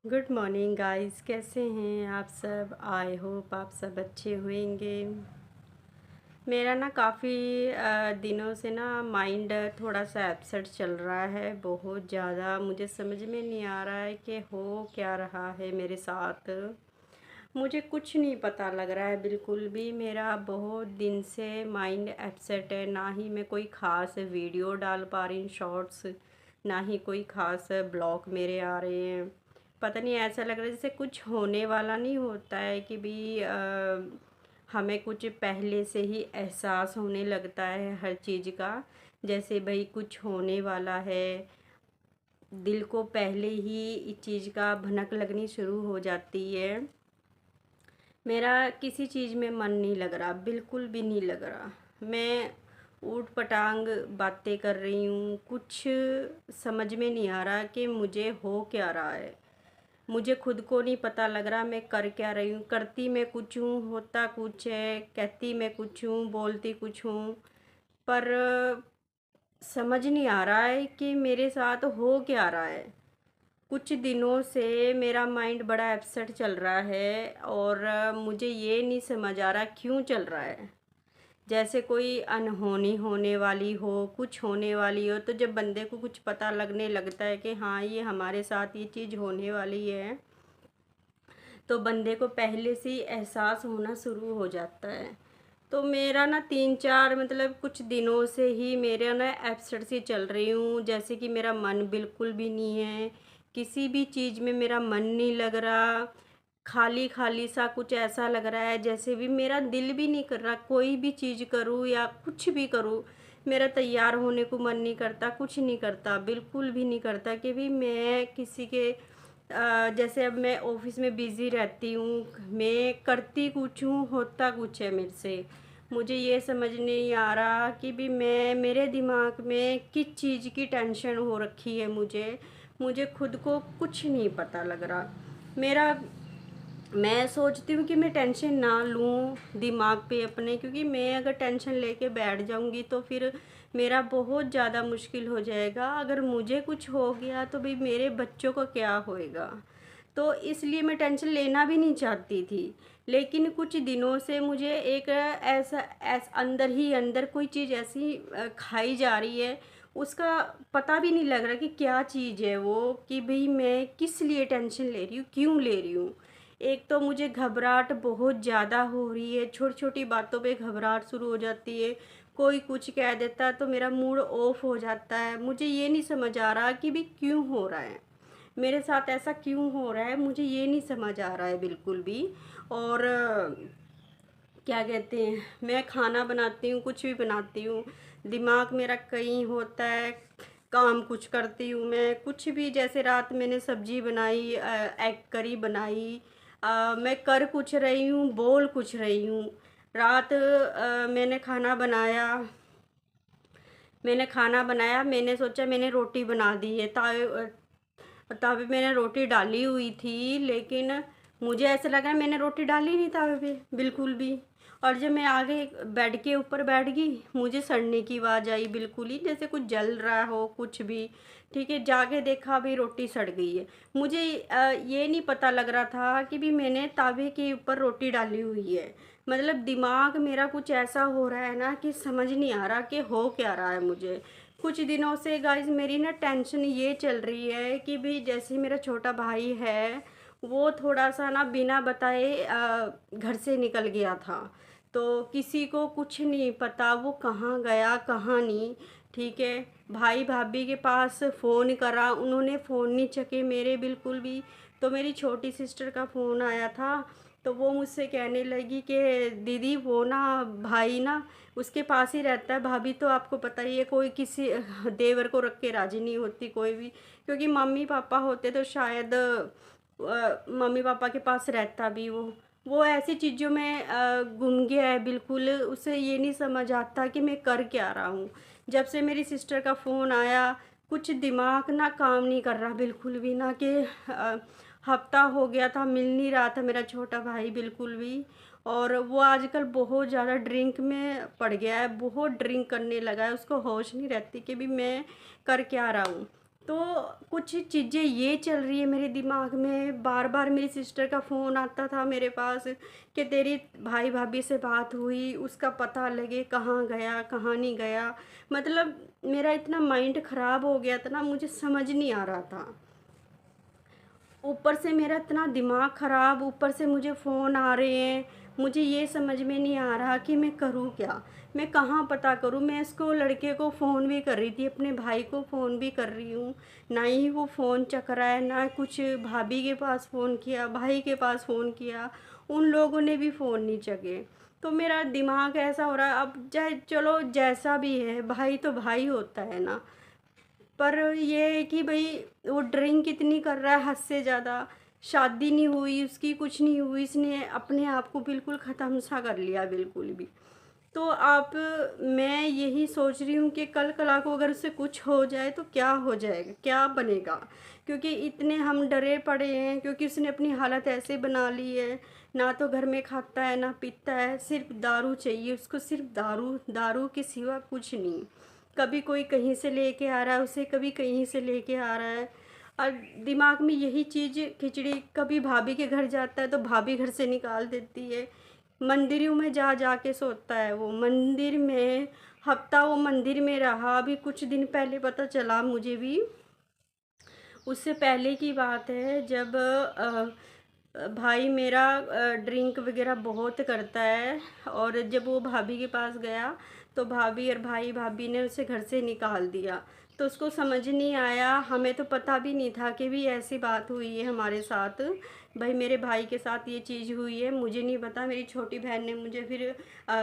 Good morning guys, कैसे हैं आप सब। आई होप आप सब अच्छे होंगे। मेरा ना काफ़ी दिनों से ना माइंड थोड़ा सा अपसेट चल रहा है। बहुत ज़्यादा मुझे समझ में नहीं आ रहा है कि हो क्या रहा है मेरे साथ। मुझे कुछ नहीं पता लग रहा है बिल्कुल भी। मेरा बहुत दिन से माइंड अपसेट है। ना ही मैं कोई ख़ास वीडियो डाल पा रही हूँ शॉर्ट्स, ना ही कोई ख़ास ब्लॉग मेरे आ रहे हैं। पता नहीं, ऐसा लग रहा है जैसे कुछ होने वाला नहीं होता है कि भी हमें कुछ पहले से ही एहसास होने लगता है हर चीज़ का। जैसे भाई कुछ होने वाला है, दिल को पहले ही इस चीज़ का भनक लगनी शुरू हो जाती है। मेरा किसी चीज़ में मन नहीं लग रहा, बिल्कुल भी नहीं लग रहा। मैं ऊट पटांग बातें कर रही हूँ, कुछ समझ में नहीं आ रहा कि मुझे हो क्या रहा है। मुझे खुद को नहीं पता लग रहा मैं कर क्या रही हूँ। करती मैं कुछ हूँ, होता कुछ है, कहती मैं कुछ हूँ, बोलती कुछ हूँ, पर समझ नहीं आ रहा है कि मेरे साथ हो क्या रहा है। कुछ दिनों से मेरा माइंड बड़ा अपसेट चल रहा है और मुझे ये नहीं समझ आ रहा क्यों चल रहा है। जैसे कोई अनहोनी होने वाली हो, कुछ होने वाली हो, तो जब बंदे को कुछ पता लगने लगता है कि हाँ ये हमारे साथ ये चीज़ होने वाली है, तो बंदे को पहले से ही एहसास होना शुरू हो जाता है। तो मेरा ना 3-4 मतलब कुछ दिनों से ही मेरे ना अपसेट सी चल रही हूँ। जैसे कि मेरा मन बिल्कुल भी नहीं है, किसी भी चीज़ में मेरा मन नहीं लग रहा। खाली खाली सा कुछ ऐसा लग रहा है जैसे भी मेरा दिल भी नहीं कर रहा कोई भी चीज़ करूँ या कुछ भी करूँ। मेरा तैयार होने को मन नहीं करता, कुछ नहीं करता, बिल्कुल भी नहीं करता कि भी मैं किसी के जैसे अब मैं ऑफिस में बिज़ी रहती हूँ, मैं करती कुछ हूँ, होता कुछ है मेरे से। मुझे ये समझ नहीं आ रहा कि भी मैं मेरे दिमाग में किस चीज़ की टेंशन हो रखी है। मुझे मुझे खुद को कुछ नहीं पता लग रहा। मेरा मैं सोचती हूँ कि मैं टेंशन ना लूँ दिमाग पे अपने, क्योंकि मैं अगर टेंशन लेके बैठ जाऊँगी तो फिर मेरा बहुत ज़्यादा मुश्किल हो जाएगा। अगर मुझे कुछ हो गया तो भाई मेरे बच्चों को क्या होएगा। तो इसलिए मैं टेंशन लेना भी नहीं चाहती थी। लेकिन कुछ दिनों से मुझे एक ऐसा अंदर ही अंदर कोई चीज़ ऐसी खाई जा रही है। उसका पता भी नहीं लग रहा कि क्या चीज़ है वो, कि भाई मैं किस लिए टेंशन ले रही हूँ, क्यों ले रही हूँ। एक तो मुझे घबराहट बहुत ज़्यादा हो रही है, छोटी छोटी बातों पे घबराहट शुरू हो जाती है। कोई कुछ कह देता है तो मेरा मूड ऑफ हो जाता है। मुझे ये नहीं समझ आ रहा कि भी क्यों हो रहा है, मेरे साथ ऐसा क्यों हो रहा है, मुझे ये नहीं समझ आ रहा है बिल्कुल भी। और क्या कहते हैं, मैं खाना बनाती हूँ, कुछ भी बनाती हूँ, दिमाग मेरा कहीं होता है, काम कुछ करती हूँ मैं कुछ भी। जैसे रात मैंने सब्जी बनाई, एग करी बनाई, मैं कर कुछ रही हूँ, बोल कुछ रही हूँ। रात मैंने खाना बनाया, मैंने सोचा मैंने रोटी बना दी है, तवे मैंने रोटी डाली हुई थी, लेकिन मुझे ऐसा लगा मैंने रोटी डाली नहीं तवे पे बिल्कुल भी। और जब मैं आगे बेड के ऊपर बैठ गई, मुझे सड़ने की आवाज़ आई, बिल्कुल ही जैसे कुछ जल रहा हो कुछ भी। ठीक है, जाके देखा भी रोटी सड़ गई है। मुझे ये नहीं पता लग रहा था कि भी मैंने तवे के ऊपर रोटी डाली हुई है। मतलब दिमाग मेरा कुछ ऐसा हो रहा है ना कि समझ नहीं आ रहा कि हो क्या रहा है मुझे। कुछ दिनों से गाइज मेरी ना टेंशन ये चल रही है कि भी जैसे मेरा छोटा भाई है, वो थोड़ा सा ना बिना बताए घर से निकल गया था। तो किसी को कुछ नहीं पता वो कहाँ गया कहाँ नहीं। ठीक है, भाई भाभी के पास फ़ोन करा, उन्होंने फ़ोन नहीं चके मेरे बिल्कुल भी। तो मेरी छोटी सिस्टर का फ़ोन आया था, तो वो मुझसे कहने लगी कि दीदी वो ना भाई ना उसके पास ही रहता है। भाभी तो आपको पता ही है, कोई किसी देवर को रख के राजी नहीं होती कोई भी, क्योंकि मम्मी पापा होते तो शायद मम्मी पापा के पास रहता भी वो ऐसी चीज़ों में गुम गया है बिल्कुल। उसे ये नहीं समझ आता कि मैं कर क्या रहा हूँ। जब से मेरी सिस्टर का फ़ोन आया, कुछ दिमाग ना काम नहीं कर रहा बिल्कुल भी ना, कि हफ्ता हो गया था, मिल नहीं रहा था मेरा छोटा भाई बिल्कुल भी। और वो आजकल बहुत ज़्यादा ड्रिंक में पड़ गया है, बहुत ड्रिंक करने लगा है, उसको होश नहीं रहती कि भी मैं कर क्या रहा हूँ। तो कुछ चीज़ें ये चल रही है मेरे दिमाग में, बार बार मेरी सिस्टर का फ़ोन आता था मेरे पास कि तेरी भाई भाभी से बात हुई, उसका पता लगे कहाँ गया कहाँ नहीं गया। मतलब मेरा इतना माइंड ख़राब हो गया था ना, मुझे समझ नहीं आ रहा था। ऊपर से मेरा इतना दिमाग ख़राब, ऊपर से मुझे फ़ोन आ रहे हैं। मुझे ये समझ में नहीं आ रहा कि मैं करूँ क्या, मैं कहाँ पता करूँ। मैं इसको लड़के को फ़ोन भी कर रही थी, अपने भाई को फ़ोन भी कर रही हूँ, ना ही वो फ़ोन चक रहा है, ना कुछ। भाभी के पास फ़ोन किया, भाई के पास फ़ोन किया, उन लोगों ने भी फ़ोन नहीं चके। तो मेरा दिमाग ऐसा हो रहा है, अब चाहे चलो जैसा भी है, भाई तो भाई होता है ना। पर ये है कि भई वो ड्रिंक इतनी कर रहा है हद से ज़्यादा, शादी नहीं हुई उसकी, कुछ नहीं हुई, इसने अपने आप को बिल्कुल ख़त्म सा कर लिया बिल्कुल भी। तो आप मैं यही सोच रही हूँ कि कल कला को अगर उससे कुछ हो जाए तो क्या हो जाएगा, क्या बनेगा? क्योंकि इतने हम डरे पड़े हैं, क्योंकि उसने अपनी हालत ऐसे बना ली है, ना तो घर में खाता है ना पीता है, सिर्फ दारू चाहिए उसको, सिर्फ दारू, दारू के सिवा कुछ नहीं। कभी कोई कहीं से लेके आ रहा है उसे, कभी कहीं से लेके आ रहा है। और दिमाग में यही चीज़ खिचड़ी, कभी भाभी के घर जाता है तो भाभी घर से निकाल देती है। मंदिरों में जा जा के सोता है वो, मंदिर में हफ्ता वो मंदिर में रहा। अभी कुछ दिन पहले पता चला मुझे भी, उससे पहले की बात है, जब भाई मेरा ड्रिंक वगैरह बहुत करता है, और जब वो भाभी के पास गया तो भाभी और भाभी ने उसे घर से निकाल दिया। तो उसको समझ नहीं आया, हमें तो पता भी नहीं था कि भी ऐसी बात हुई है हमारे साथ। भाई मेरे भाई के साथ ये चीज़ हुई है, मुझे नहीं पता। मेरी छोटी बहन ने मुझे फिर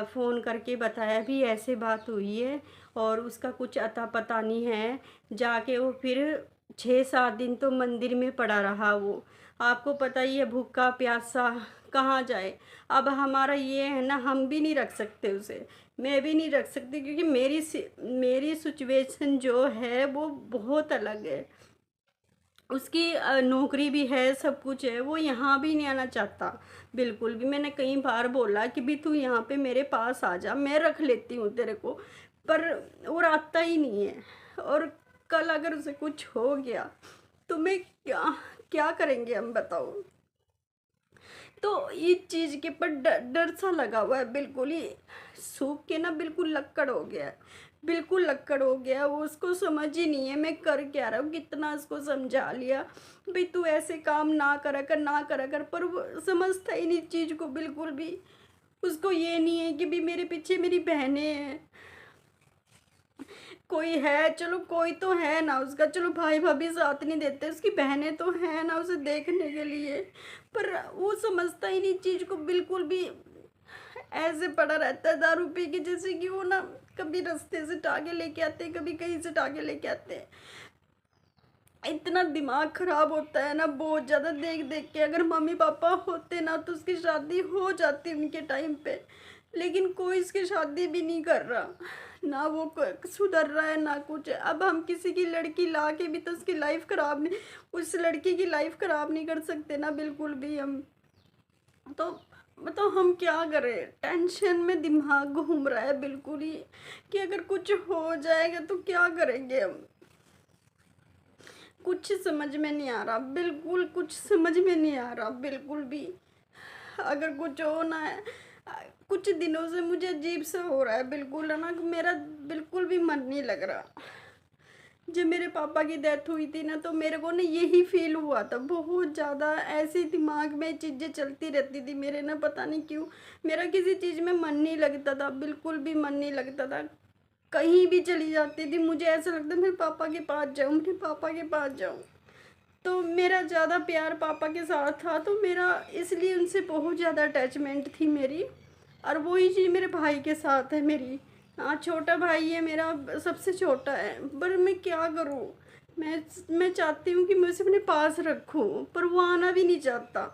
फ़ोन करके बताया भी ऐसे बात हुई है, और उसका कुछ अता पता नहीं है। जाके वो फिर 6-7 दिन तो मंदिर में पड़ा रहा वो। आपको पता ही है, भूखा प्यासा कहाँ जाए। अब हमारा ये है ना, हम भी नहीं रख सकते उसे, मैं भी नहीं रख सकती, क्योंकि मेरी सिचुएशन जो है वो बहुत अलग है। उसकी नौकरी भी है, सब कुछ है, वो यहाँ भी नहीं आना चाहता बिल्कुल भी। मैंने कई बार बोला कि भी तू यहाँ पे मेरे पास आ जा, मैं रख लेती हूँ तेरे को, पर वो आता ही नहीं है। और कल अगर उसे कुछ हो गया तो मैं क्या क्या करेंगे हम, बताओ। तो इस चीज़ के ऊपर डर डर सा लगा हुआ है, बिल्कुल ही सूख के ना बिल्कुल लक्कड़ हो गया है, बिल्कुल लक्कड़ हो गया है। वो उसको समझ ही नहीं है मैं कर क्या रहा हूँ, कितना उसको समझा लिया भाई तू ऐसे काम ना करा कर, ना करा कर, पर वो समझता ही नहीं चीज़ को बिल्कुल भी। उसको ये नहीं है कि भी मेरे पीछे मेरी बहनें हैं, कोई है, चलो कोई तो है ना उसका, चलो भाई भाभी साथ नहीं देते, उसकी बहनें तो हैं ना उसे देखने के लिए। पर वो समझता ही नहीं चीज़ को बिल्कुल भी, ऐसे पड़ा रहता है दारू पी के, जैसे कि वो ना कभी रास्ते से टाके लेके आते हैं, कभी कहीं से टाके लेके आते हैं। इतना दिमाग खराब होता है ना बहुत ज़्यादा देख देख के। अगर मम्मी पापा होते ना तो उसकी शादी हो जाती उनके टाइम पे, लेकिन कोई इसकी शादी भी नहीं कर रहा, ना वो सुधर रहा है ना कुछ। अब हम किसी की लड़की ला के भी तो उसकी लाइफ ख़राब नहीं, उस लड़की की लाइफ ख़राब नहीं कर सकते ना बिल्कुल भी हम। तो बताओ हम क्या करें, टेंशन में दिमाग घूम रहा है बिल्कुल ही, कि अगर कुछ हो जाएगा तो क्या करेंगे हम। कुछ समझ में नहीं आ रहा, बिल्कुल कुछ समझ में नहीं आ रहा बिल्कुल भी। अगर कुछ होना है, कुछ दिनों से मुझे अजीब सा हो रहा है बिल्कुल, है ना, मेरा बिल्कुल भी मन नहीं लग रहा। जब मेरे पापा की डेथ हुई थी ना, तो मेरे को ना यही फील हुआ था बहुत ज़्यादा, ऐसे दिमाग में चीज़ें चलती रहती थी मेरे ना, पता नहीं क्यों मेरा किसी चीज़ में मन नहीं लगता था, बिल्कुल भी मन नहीं लगता था। कहीं भी चली जाती थी मुझे ऐसा लगता मेरे पापा के पास जाऊँ, मेरे पापा के पास जाऊँ। तो मेरा ज़्यादा प्यार पापा के साथ था, तो मेरा इसलिए उनसे बहुत ज़्यादा अटैचमेंट थी मेरी। और वही चीज़ मेरे भाई के साथ है मेरी। हाँ, छोटा भाई है मेरा, सबसे छोटा है, पर मैं क्या करूँ। मैं चाहती हूँ कि मैं उसे अपने पास रखूँ, पर वो आना भी नहीं चाहता।